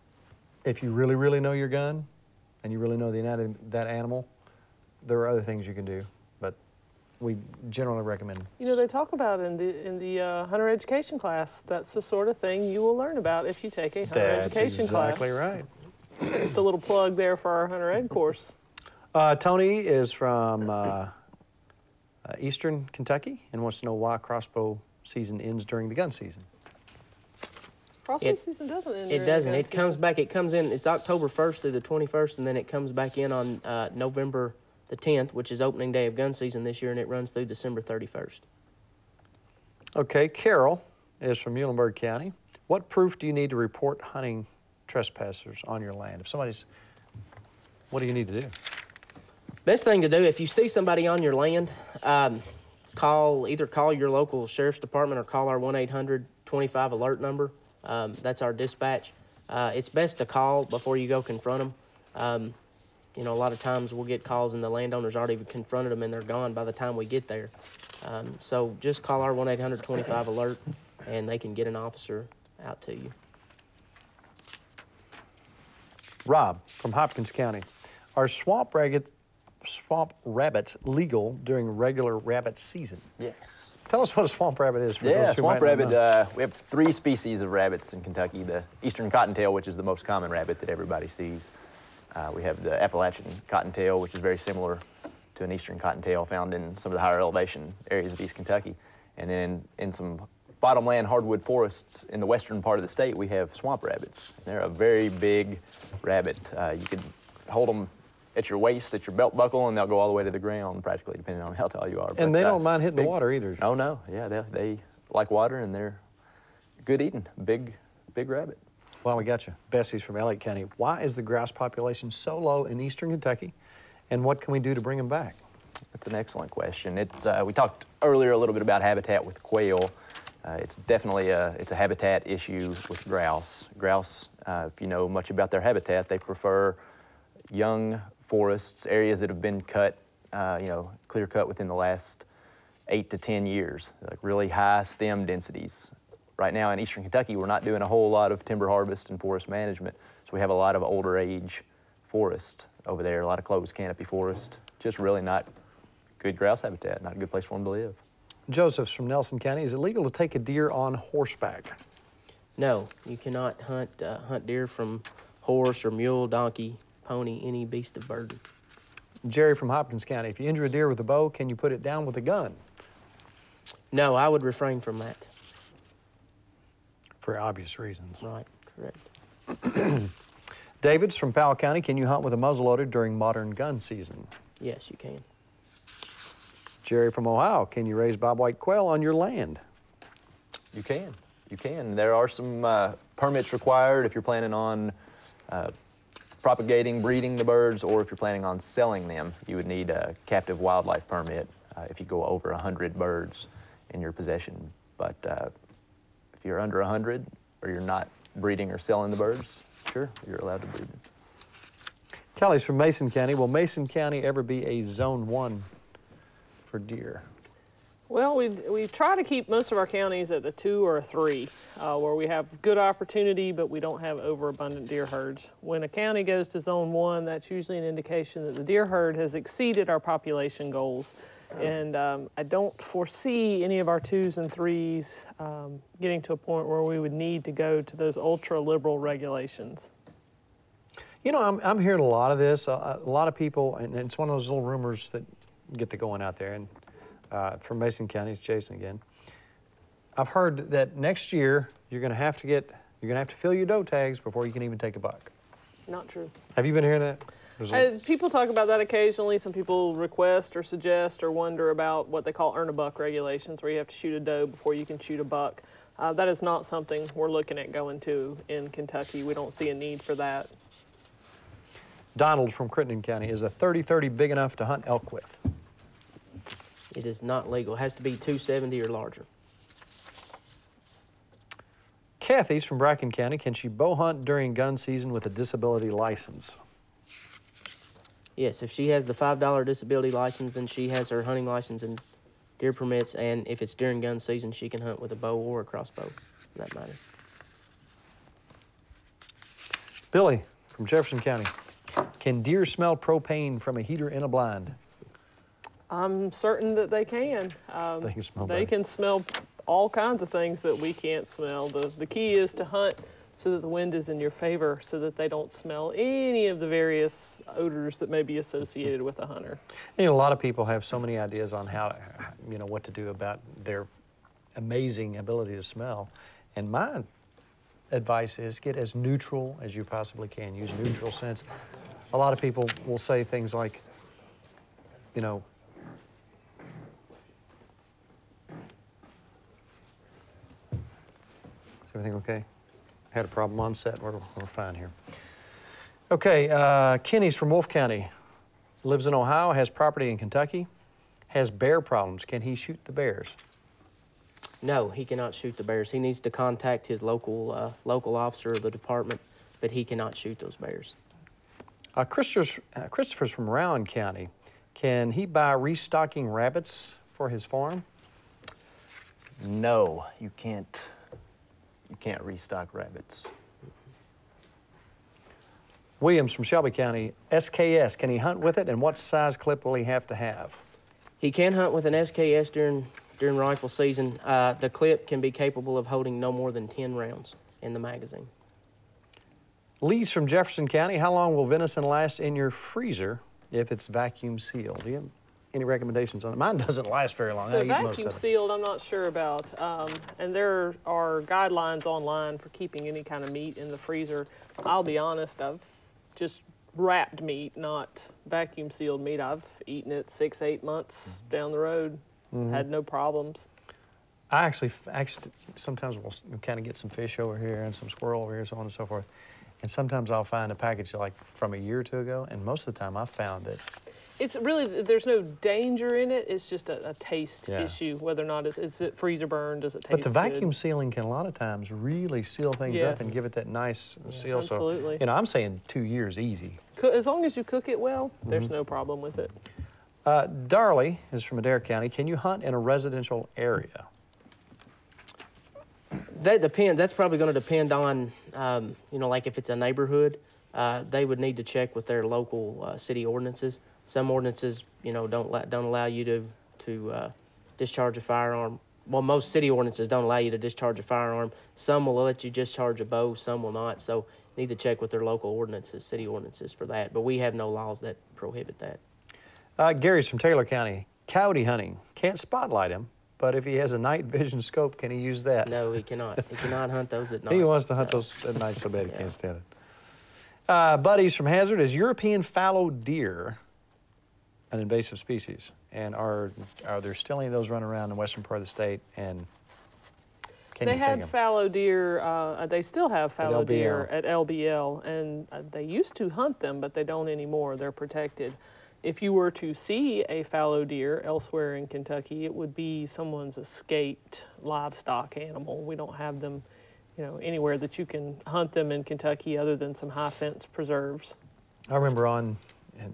if you really, really know your gun and you really know the anatomy of that animal, there are other things you can do. But we generally recommend?
You know, they talk about in the hunter education class, that's the sort of thing you will learn about if you take a hunter education class.
That's exactly right.
Just a little plug there for our hunter ed course.
Tony is from Eastern Kentucky and wants to know why crossbow season ends during the gun season.
Crossbow season doesn't end.
It doesn't. It comes back. It comes in. It's October 1st through the 21st, and then it comes back in on November the 10th, which is opening day of gun season this year, and it runs through December 31st.
Okay, Carol is from Muhlenberg County. What proof do you need to report hunting trespassers on your land? If somebody's, what do you need to do?
Best thing to do, if you see somebody on your land, either call your local sheriff's department or call our 1-800-25 alert number. That's our dispatch. It's best to call before you go confront them. You know, a lot of times we'll get calls and the landowner's already confronted them and they're gone by the time we get there. So just call our 1-800-25 alert and they can get an officer out to you.
Rob from Hopkins County. Are swamp rabbits legal during regular rabbit season?
Yes.
Tell us what a swamp rabbit is for those who
swamp
might not
rabbit,
know.
we have 3 species of rabbits in Kentucky. The eastern cottontail, which is the most common rabbit that everybody sees. We have the Appalachian cottontail, which is very similar to an eastern cottontail found in some of the higher elevation areas of East Kentucky. And then in some bottomland hardwood forests in the western part of the state, we have swamp rabbits. They're a very big rabbit. You can hold them at your waist, at your belt buckle, and they'll go all the way to the ground, practically, depending on how tall you are.
And they don't mind hitting the water either.
Oh, no. Yeah, they like water, and they're good eating. Big rabbit.
Well, we got you. Bessie's from Elliott County. Why is the grouse population so low in eastern Kentucky, and what can we do to bring them back?
That's an excellent question. It's we talked earlier a little bit about habitat with quail. It's definitely it's a habitat issue with grouse. Grouse, if you know much about their habitat, they prefer young forests, areas that have been cut, clear cut within the last 8 to 10 years, like really high stem densities. Right now in eastern Kentucky, we're not doing a whole lot of timber harvest and forest management, so we have a lot of older age forest over there, a lot of closed canopy forest. Just really not good grouse habitat, not a good place for them to live.
Joseph's from Nelson County. Is it legal to take a deer on horseback?
No, you cannot hunt deer from horse or mule, donkey, pony, any beast of burden.
Jerry from Hopkins County. If you injure a deer with a bow, can you put it down with a gun?
No, I would refrain from that.
For obvious reasons.
Right, correct.
David's from Powell County. Can you hunt with a muzzleloader during modern gun season?
Yes, you can.
Jerry from Ohio. Can you raise bobwhite quail on your land?
You can. You can. There are some permits required if you're planning on propagating, breeding the birds, or if you're planning on selling them. You would need a captive wildlife permit if you go over 100 birds in your possession. But if you're under 100 or you're not breeding or selling the birds, sure, you're allowed to breed them.
Kelly's from Mason County. Will Mason County ever be a Zone 1 for deer?
Well, we try to keep most of our counties at a 2 or a 3, where we have good opportunity, but we don't have overabundant deer herds. When a county goes to Zone 1, that's usually an indication that the deer herd has exceeded our population goals. And I don't foresee any of our 2s and 3s getting to a point where we would need to go to those ultra-liberal regulations.
You know, I'm hearing a lot of this. A lot of people, and it's one of those little rumors that get to going out there. And from Mason County, it's Jason again. I've heard that next year you're going to have to fill your doe tags before you can even take a buck.
Not true.
Have you been hearing that?
People talk about that occasionally. Some people request or suggest or wonder about what they call earn a buck regulations, where you have to shoot a doe before you can shoot a buck. That is not something we're looking at going to in Kentucky. We don't see a need for that.
Donald from Crittenden County. Is a 30-30 big enough to hunt elk with?
It is not legal. It has to be 270 or larger.
Kathy's from Bracken County. Can she bow hunt during gun season with a disability license?
Yes, if she has the $5 disability license, then she has her hunting license and deer permits, and if it's during gun season, she can hunt with a bow or a crossbow, for that matter.
Billy from Jefferson County. Can deer smell propane from a heater in a blind?
I'm certain that they can.
They can smell
They
better.
can smell all kinds of things that we can't smell. The key is to hunt so that the wind is in your favor, so that they don't smell any of the various odors that may be associated with a hunter.
You know, a lot of people have so many ideas on how, you know, what to do about their amazing ability to smell. And my advice is get as neutral as you possibly can. Use neutral scents. A lot of people will say things like, you know, is everything okay? Had a problem on set. We're fine here. Okay, Kenny's from Wolfe County. Lives in Ohio, has property in Kentucky, has bear problems. Can he shoot the bears?
No, he cannot shoot the bears. He needs to contact his local officer of the department, but he cannot shoot those bears.
Christopher's from Rowan County. Can he buy restocking rabbits for his farm?
No, you can't. You can't restock rabbits.
Williams from Shelby County, SKS. Can he hunt with it, and what size clip will he have to have?
He can hunt with an SKS during rifle season. The clip can be capable of holding no more than 10 rounds in the magazine.
Lee's from Jefferson County. How long will venison last in your freezer if it's vacuum sealed? Do you have any recommendations on it? Mine doesn't last very long. I
The
eat most
vacuum
of it.
sealed, I'm not sure about. And there are guidelines online for keeping any kind of meat in the freezer. I'll be honest, I've just wrapped meat, not vacuum sealed meat. I've eaten it 6, 8 months down the road, had no problems.
I actually sometimes we'll kind of get some fish over here and some squirrel over here, so on and so forth. And sometimes I'll find a package like from a year or two ago, and most of the time I found it.
It's really, there's no danger in it. It's just a taste
Yeah.
issue, whether or not is it freezer burned, does it taste
But the
good?
vacuum sealing can a lot of times really seal things up and
Yes.
give it that nice seal.
absolutely.
So, you know, I'm saying 2 years easy.
As long as you cook it well, there's no problem with it.
Darley is from Adair County. Can you hunt in a residential area?
That depends. That's probably going to depend on, you know, like if it's a neighborhood, they would need to check with their local city ordinances. Some ordinances, you know, don't allow you to discharge a firearm. Well, most city ordinances don't allow you to discharge a firearm. Some will let you discharge a bow, some will not. So you need to check with their local ordinances, city ordinances for that. But we have no laws that prohibit that.
Gary's from Taylor County. Coyote hunting. Can't spotlight him, but if he has a night vision scope, can he use that?
No, he cannot. He cannot hunt those at night.
He wants to hunt
so.
those at night so bad he
Yeah.
can't stand it. Buddy's from Hazard. Is European fallow deer an invasive species? And are there still any of those running around in the western part of the state? And can
They
you take
had
them?
fallow deer, they still have fallow deer
LBL.
at LBL, and they used to hunt them, but they don't anymore. They're protected. If you were to see a fallow deer elsewhere in Kentucky, it would be someone's escaped livestock animal. We don't have them, you know, anywhere that you can hunt them in Kentucky other than some high fence preserves.
I remember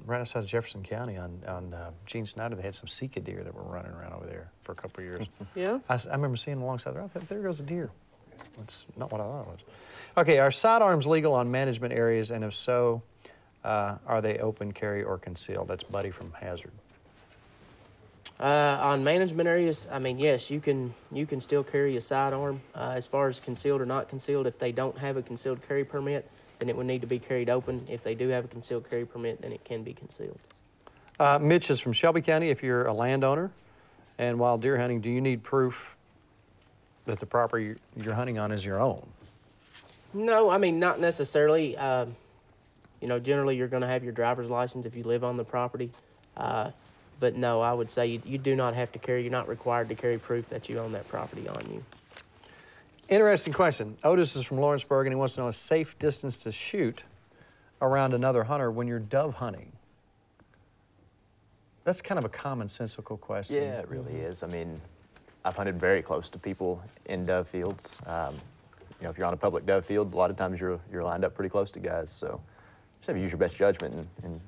right outside of Jefferson County on Gene Snyder, they had some Sika deer that were running around over there for a couple of years.
Yeah?
I remember seeing them alongside the road. I thought, there goes a deer. That's not what I thought it was. Okay, are sidearms legal on management areas, and if so, are they open carry or concealed? That's Buddy from Hazard.
On management areas, I mean, yes, you can still carry a sidearm. As far as concealed or not concealed, if they don't have a concealed carry permit, then it would need to be carried open. If they do have a concealed carry permit, then it can be concealed.
Mitch is from Shelby County. If you're a landowner and while deer hunting, do you need proof that the property you're hunting on is your own?
No, I mean, not necessarily. You know, generally you're going to have your driver's license if you live on the property. But no, I would say you do not have to carry, you're not required to carry proof that you own that property on you.
Interesting question. Otis is from Lawrenceburg, and he wants to know a safe distance to shoot around another hunter when you're dove hunting. That's kind of a commonsensical question.
Yeah, it really is. I mean, I've hunted very close to people in dove fields. You know, if you're on a public dove field, a lot of times you're lined up pretty close to guys. So just have to use your best judgment and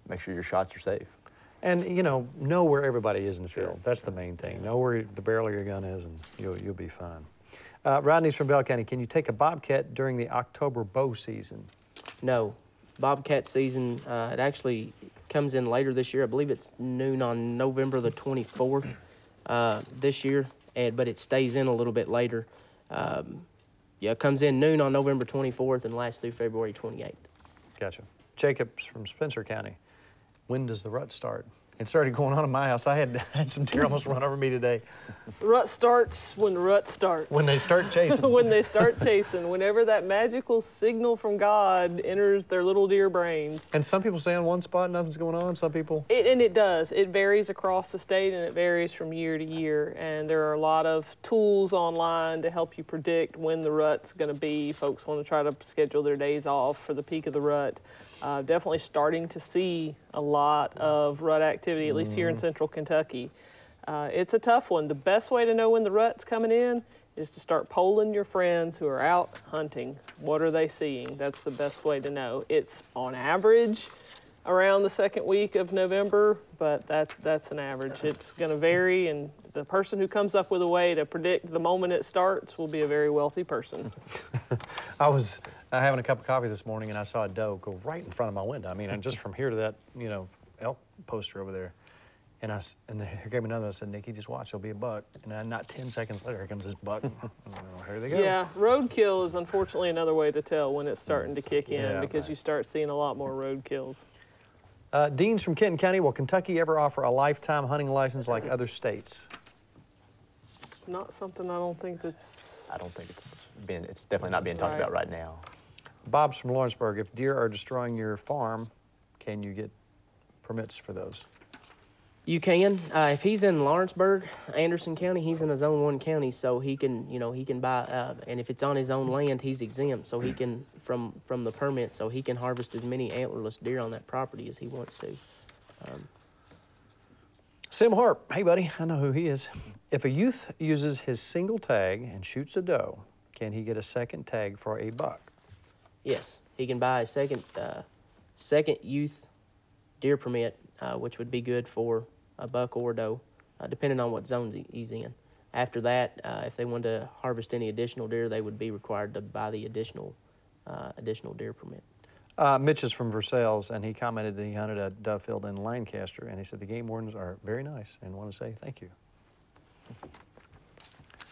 make sure your shots are safe.
And, you know where everybody is in the field. That's the main thing. Know where the barrel of your gun is, and you'll be fine. Rodney's from Bell County. Can you take a bobcat during the October bow season?
No. Bobcat season, it actually comes in later this year. I believe it's noon on November the 24th this year, but it stays in a little bit later. Yeah, it comes in noon on November 24th and lasts through February 28th.
Gotcha. Jacob's from Spencer County. When does the rut start? It started going on in my house. I had some deer almost run over me today.
The rut starts when the rut starts.
When they start chasing.
When they start chasing. Whenever that magical signal from God enters their little deer brains.
And some people say on one spot nothing's going on. Some people.
And it does. It varies across the state, and it varies from year to year. And there are a lot of tools online to help you predict when the rut's going to be. Folks want to try to schedule their days off for the peak of the rut. Definitely starting to see a lot of rut activity, at least here in central Kentucky. It's a tough one. The best way to know when the rut's coming in is to start polling your friends who are out hunting. What are they seeing? That's the best way to know. It's on average around the second week of November, but that's an average. It's going to vary, and the person who comes up with a way to predict the moment it starts will be a very wealthy person.
I was having a cup of coffee this morning, and I saw a doe go right in front of my window. I mean, and just from here to that, elk poster over there. And here came another. I said, Nikki, just watch. There'll be a buck. And then not 10 seconds later, here comes this buck. Here they go.
Yeah, roadkill is unfortunately another way to tell when it's starting to kick in,
Yeah,
because
right.
you start seeing a lot more roadkills.
Dean's from Kenton County. Will Kentucky ever offer a lifetime hunting license like other states?
Not something I don't think that's...
I don't think it's definitely not being talked
Right.
about right now.
Bob's from Lawrenceburg. If deer are destroying your farm, can you get permits for those?
You can. If he's in Lawrenceburg, Anderson County, he's in a Zone 1 county, so he can, he can buy, and if it's on his own land, he's exempt, so he can, from the permit, so he can harvest as many antlerless deer on that property as he wants to.
Sim Harp. Hey, buddy. I know who he is. If a youth uses his single tag and shoots a doe, can he get a second tag for a buck?
Yes, he can buy a second youth deer permit, which would be good for a buck or doe, depending on what zones he's in. After that, if they wanted to harvest any additional deer, they would be required to buy the additional deer permit.
Mitch is from Versailles, and he commented that he hunted at Duffield in Lancaster, and he said the game wardens are very nice and want to say thank you.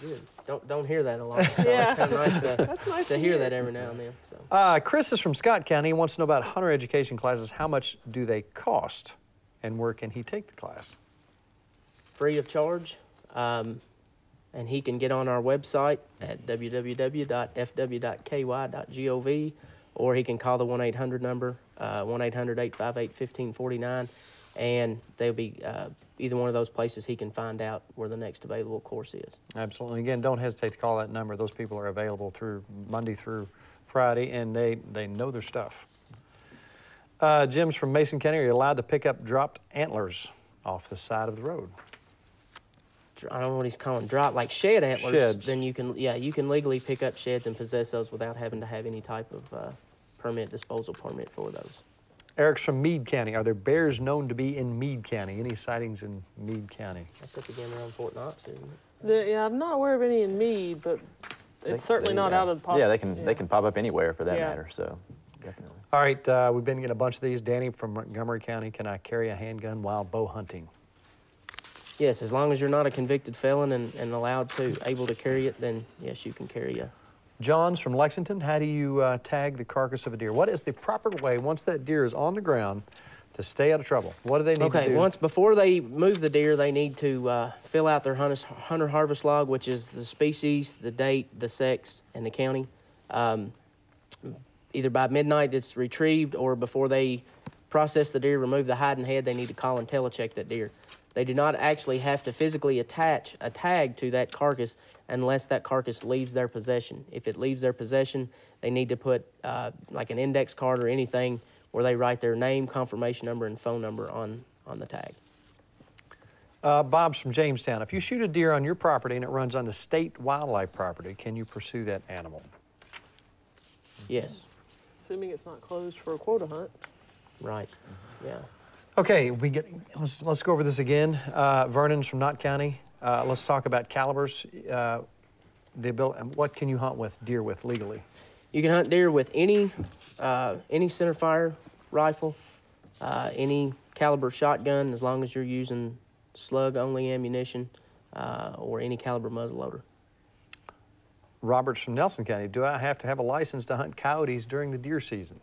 Good. Don't hear that a lot. So
Yeah.
it's kind of nice
That's nice
to hear that every now and then. So.
Chris is from Scott County. He wants to know about hunter education classes. How much do they cost, and where can he take the class?
Free of charge, and he can get on our website at www.fw.ky.gov, or he can call the 1-800 number, 1-800-858-1549, and they'll be either one of those places he can find out where the next available course is.
Absolutely. Again, don't hesitate to call that number. Those people are available through Monday through Friday, and they know their stuff. Jim's from Mason County. Are you allowed to pick up dropped antlers off the side of the road?
I don't know what he's calling drop, like shed antlers.
Sheds.
Then you can legally pick up sheds and possess those without having to have any type of disposal permit for those.
Eric's from Meade County. Are there bears known to be in Meade County? Any sightings in Meade County?
That's up again around Fort Knox, isn't it?
Yeah, I'm not aware of any in Meade, but it's certainly not out of the possibility.
Yeah, they can pop up anywhere for that
Yeah.
matter, so definitely.
All right, we've been getting a bunch of these. Danny from Montgomery County. Can I carry a handgun while bow hunting?
Yes, as long as you're not a convicted felon and able to carry it, then yes, you can carry a.
John's from Lexington. How do you tag the carcass of a deer? What is the proper way, once that deer is on the ground, to stay out of trouble? What do they need to do?
Okay, before they move the deer, they need to fill out their hunter harvest log, which is the species, the date, the sex, and the county. Either by midnight it's retrieved, or before they process the deer, remove the hide and head, they need to call and telecheck that deer. They do not actually have to physically attach a tag to that carcass unless that carcass leaves their possession. If it leaves their possession, they need to put like an index card or anything where they write their name, confirmation number, and phone number on the tag.
Bob's from Jamestown. If you shoot a deer on your property and it runs onto state wildlife property, can you pursue that animal?
Yes,
Assuming it's not closed for a quota hunt.
right, yeah.
Okay, let's go over this again. Vernon's from Knott County. Let's talk about calibers. What can you hunt with deer with legally?
You can hunt deer with any centerfire rifle, any caliber shotgun, as long as you're using slug-only ammunition or any caliber muzzleloader.
Robert's from Nelson County. Do I have to have a license to hunt coyotes during the deer season?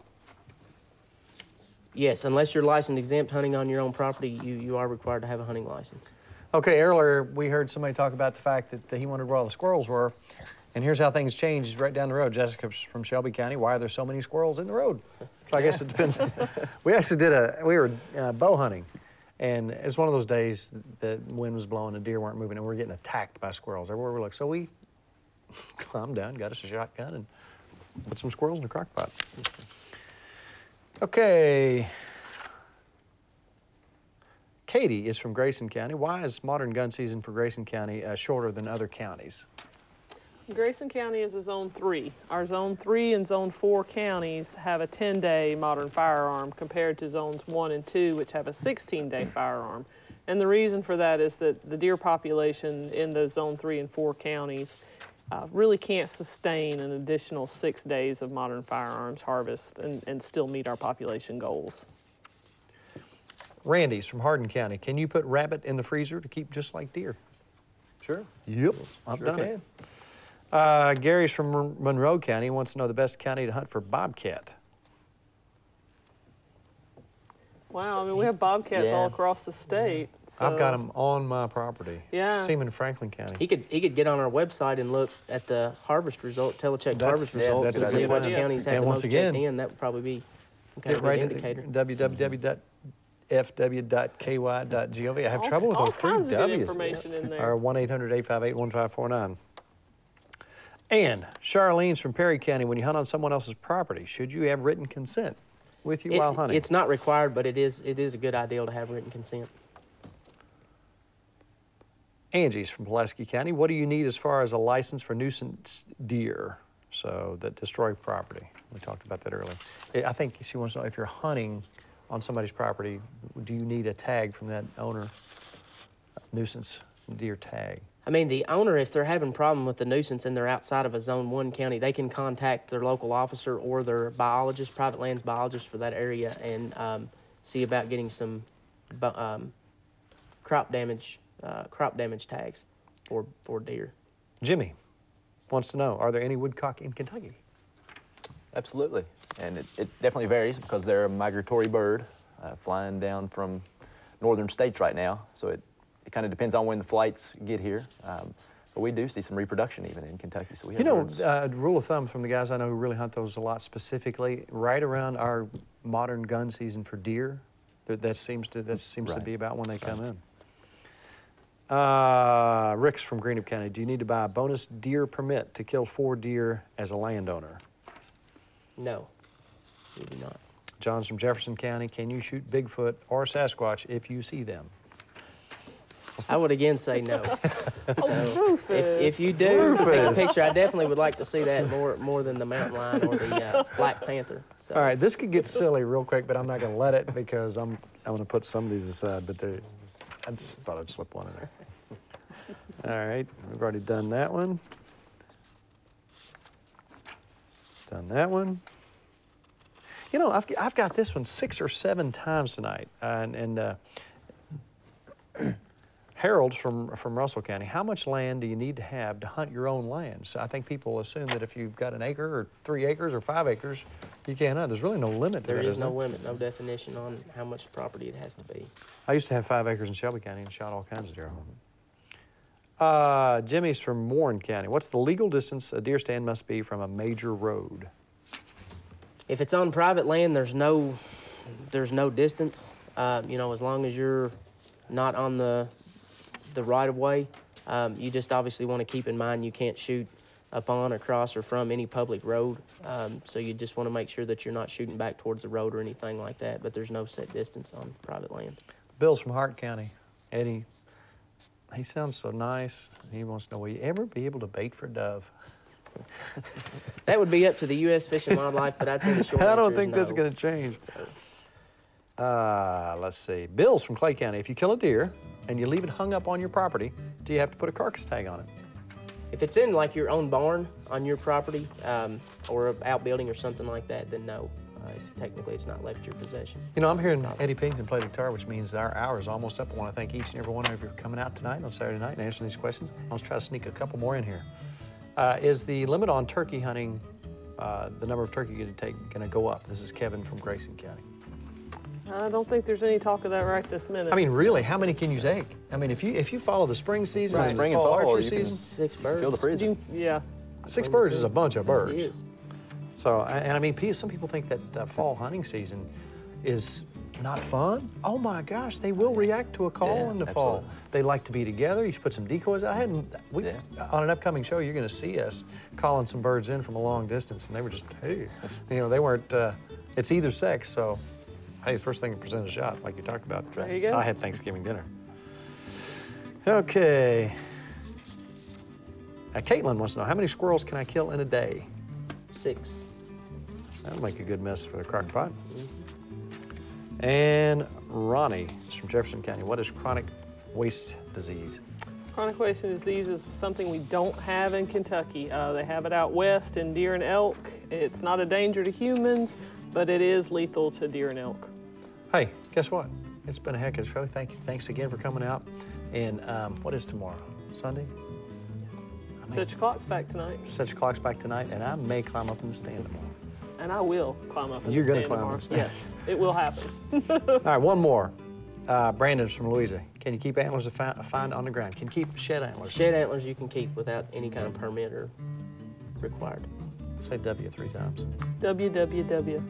Yes, unless you're licensed exempt hunting on your own property, you are required to have a hunting license.
Okay, earlier we heard somebody talk about the fact that he wondered where all the squirrels were. And here's how things changed right down the road. Jessica's from Shelby County. Why are there so many squirrels in the road? So I guess it depends. We actually we were bow hunting. And it's one of those days the wind was blowing, the deer weren't moving, and we were getting attacked by squirrels everywhere we looked. So we calmed down, got us a shotgun, and put some squirrels in the crock pot. Okay. Katie is from Grayson County. Why is modern gun season for Grayson County shorter than other counties?
Grayson County is a Zone 3. Our Zone 3 and Zone 4 counties have a 10-day modern firearm compared to Zones 1 and 2, which have a 16-day firearm. And the reason for that is that the deer population in those Zone 3 and 4 counties really can't sustain an additional 6 days of modern firearms harvest and still meet our population goals.
Randy's from Hardin County. Can you put rabbit in the freezer to keep just like deer?
Sure.
Yep, I've
Sure
done
can.
it. Gary's from Monroe County. Wants to know the best county to hunt for bobcat.
Wow, I mean, we have bobcats
Yeah.
all across the state. So.
I've got them on my property.
Yeah.
See them in Franklin County.
He could get on our website and look at the harvest result, telecheck
That's-
harvest
yeah,
results,
that's
and
a
see
good
which
idea.
counties have
And
the
once
most
again,
checked in. That would probably be kind of a
Right
good
at
indicator.
www.fw.ky.gov. I have trouble with
all
those three
kinds of good
W's.
information in there.
Or 1-800-858-1549. And Charlene's from Perry County. When you hunt on someone else's property, should you have written consent with you while hunting?
It's not required, but it is a good idea to have written consent.
Angie's from Pulaski County. What do you need as far as a license for nuisance deer, so that destroy property? We talked about that earlier. I think she wants to know if you're hunting on somebody's property, do you need a tag from that owner, nuisance deer tag?
I mean, the owner, if they're having a problem with the nuisance and they're outside of a Zone 1 county, they can contact their local officer or their biologist, private lands biologist for that area, and see about getting some crop damage tags for deer.
Jimmy wants to know, are there any woodcock in Kentucky?
Absolutely. And it definitely varies because they're a migratory bird flying down from northern states right now. So it kind of depends on when the flights get here. But we do see some reproduction even in Kentucky. So we have birds.
Rule of thumb from the guys I know who really hunt those a lot specifically, right around our modern gun season for deer, that seems to
Right.
be about when they come in. Rick's from Greenup County. Do you need to buy a bonus deer permit to kill 4 deer as a landowner?
No, you do not.
John's from Jefferson County. Can you shoot Bigfoot or Sasquatch if you see them?
I would again say no.
Rufus.
If you do take a
Rufus.
picture, I definitely would like to see that more than the mountain lion or the Black Panther. So.
All right, this could get silly real quick, but I'm not going to let it because I'm going to put some of these aside. But I just thought I'd slip one in there. All right, we've already done that one. Done that one. You know, I've got this one 6 or 7 times tonight, and Harold's from Russell County. How much land do you need to have to hunt your own land? So I think people assume that if you've got an acre or 3 acres or 5 acres, you can't hunt. There's really no limit to
There
that,
is
is
no
there?
limit, no definition on how much property it has to be.
I used to have 5 acres in Shelby County and shot all kinds of deer. Jimmy's from Warren County. What's the legal distance a deer stand must be from a major road?
If it's on private land, there's no distance. You know, as long as you're not on the right of way, you just obviously want to keep in mind you can't shoot upon, across, or from any public road. So you just want to make sure that you're not shooting back towards the road or anything like that. But there's no set distance on private land.
Bill's from Hart County. Eddie, he sounds so nice. He wants to know, will you ever be able to bait for dove?
That would be up to the U.S. Fish and Wildlife, but I'd say the short answer
I don't
is
think that's
no.
going to change.
So,
Let's see. Bill's from Clay County. If you kill a deer and you leave it hung up on your property, do you have to put a carcass tag on it?
if it's in like your own barn on your property or an outbuilding or something like that, then no. technically it's not left your possession.
You know, I'm hearing Eddie Pington play the guitar, which means our hour is almost up. I want to thank each and every one of you for coming out tonight on Saturday night and answering these questions. I'll try to sneak a couple more in here. Is the limit on turkey hunting, the number of turkey you're going to take, going to go up? This is Kevin from Grayson County.
I don't think there's any talk of that right this minute.
I mean, really, how many can you take? I mean, if you follow the spring season,
Right.
and
Spring
the
and
fall
fall,
archery
you can
season,
6 birds.
Fill the freezer.
Yeah.
6 birds is a bunch of birds.
It is.
So, and I mean, some people think that fall hunting season is not fun. Oh my gosh, they will react to a call
Yeah,
in the
absolutely.
fall. They like to be together. You should put some decoys out. On an upcoming show, you're going to see us calling some birds in from a long distance, and they were just, hey, you know, they weren't. It's either sex, so hey, first thing to present a shot, like you talked about.
There you go.
I had Thanksgiving dinner. Okay. Caitlin wants to know, how many squirrels can I kill in a day?
6.
That'll make a good mess for the crock pot. And Ronnie is from Jefferson County. What is chronic waste disease?
Chronic wasting disease is something we don't have in Kentucky. They have it out west in deer and elk. It's not a danger to humans, but it is lethal to deer and elk.
Hey, guess what? It's been a heck of a show. Thank you. Thanks again for coming out. And what is tomorrow? Sunday?
Set your clocks back tonight.
Set your clocks back tonight, and I may climb up in the stand tomorrow.
And I will climb up in
You're
the
gonna
stand
climb
tomorrow.
up the stand.
Yes, it will happen.
All right, one more. Brandon's from Louisiana. Can you keep antlers found on the ground? Can you keep shed antlers?
Shed antlers you can keep without any kind of permit or required.
Say W 3 times.
www.